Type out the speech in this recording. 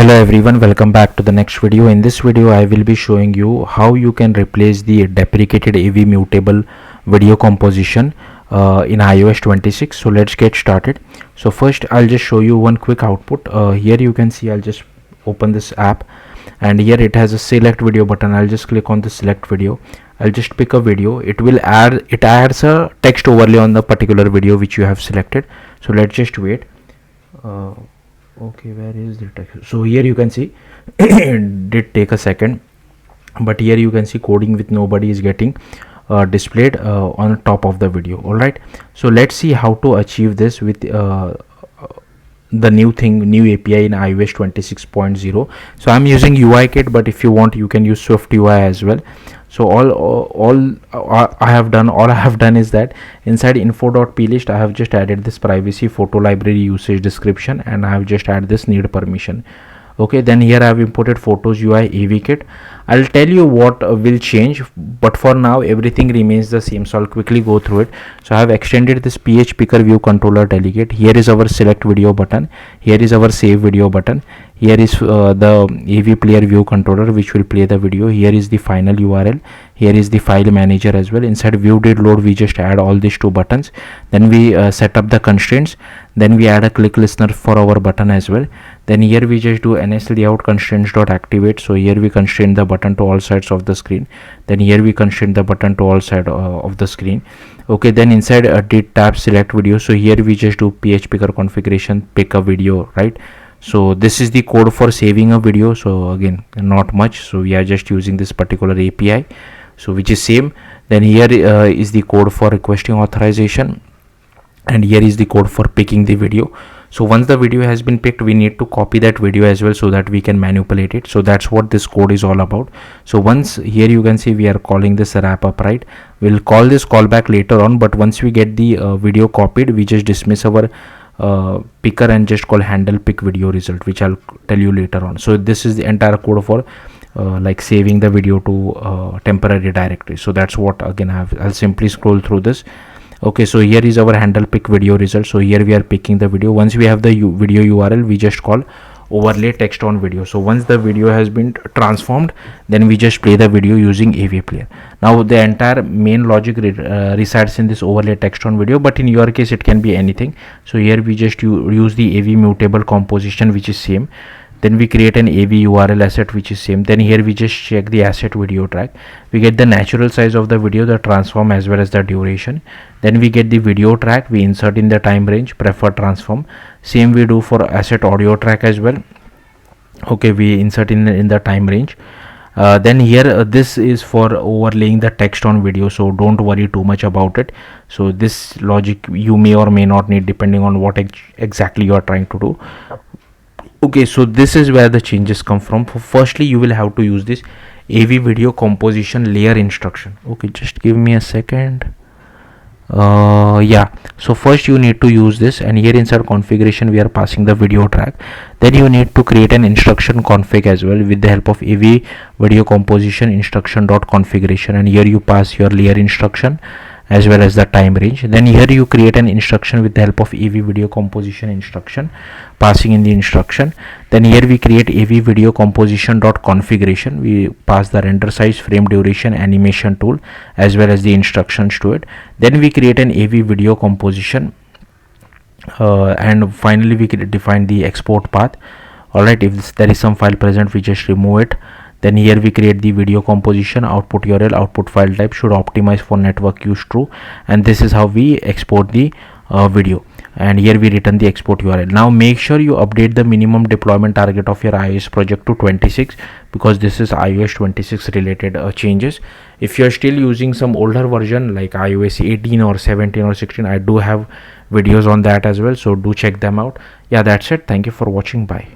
Hello everyone, welcome back to the next video. In this video I will be showing you how you can replace the deprecated AVMutable video composition in iOS 26. So let's get started. So first I'll just show you one quick output. Here you can see I'll just open this app, and here it has a select video button. I'll just click on the select video. I'll just pick a video. It adds a text overlay on the particular video which you have selected. So let's just wait. Okay, where is the text? So here you can see it did take a second, but here you can see coding with nobody is getting displayed on top of the video. All right, so let's see how to achieve this with the new API in iOS 26.0. so I'm using UIKit, but if you want you can use Swift UI as well. So all I have done is that inside info.plist I have just added this privacy photo library usage description, and I have just added this need permission. Okay, then here I have imported photos UI AVKit. I'll tell you what will change, but for now everything remains the same, so I'll quickly go through it. So I have extended this PH picker view controller delegate. Here is our select video button, here is our save video button, here is the AV player view controller which will play the video, here is the final URL, here is the file manager as well. Inside view did load we just add all these two buttons, then we set up the constraints, then we add a click listener for our button as well. Then here we just do ns layout constraints.activate. so here we constrain the button to all sides of the screen, then here we constrain the button to all sides of the screen. Okay, then inside did tab select video, so here we just do PH picker configuration pick a video, right? So this is the code for saving a video. So again, not much, so we are just using this particular API, so which is same. Then here is the code for requesting authorization, and here is the code for picking the video. So once the video has been picked, we need to copy that video as well so that we can manipulate it. So that's what this code is all about. So once here you can see we are calling this wrap up, right? We'll call this callback later on, but once we get the video copied, we just dismiss our picker and just call handle pick video result, which I'll tell you later on. So this is the entire code for like saving the video to temporary directory. So that's what again I'll simply scroll through this. Okay, so here is our handle pick video result. So here we are picking the video. Once we have the video URL, we just call overlay text on video. So once the video has been transformed, then we just play the video using AV player. Now the entire main logic resides in this overlay text on video, but in your case it can be anything. So here we just use the AV mutable composition, which is same. Then we create an AV URL asset which is same. Then here we just check the asset video track. We get the natural size of the video, the transform as well as the duration. Then we get the video track, we insert in the time range, prefer transform. Same we do for asset audio track as well. Okay, we insert in the time range. Then here this is for overlaying the text on video, so don't worry too much about it. So this logic you may or may not need depending on what exactly you are trying to do. Okay, so this is where the changes come from. Firstly, you will have to use this AV video composition layer instruction. Okay, just give me a second. Yeah, so first you need to use this, and here inside configuration we are passing the video track. Then you need to create an instruction config as well with the help of AV video composition instruction.configuration, and here you pass your layer instruction as well as the time range. Then here you create an instruction with the help of AV video composition instruction, passing in the instruction. Then here we create AV video composition dot configuration. We pass the render size, frame duration, animation tool as well as the instructions to it. Then we create an AV video composition, and finally we define the export path. All right, if there is some file present, we just remove it. Then here we create the video composition, output URL, output file type should optimize for network use true, and this is how we export the video, and here we return the export URL. Now make sure you update the minimum deployment target of your iOS project to 26, because this is iOS 26 related changes. If you are still using some older version like iOS 18 or 17 or 16, I do have videos on that as well, so do check them out. Yeah, that's it. Thank you for watching. Bye.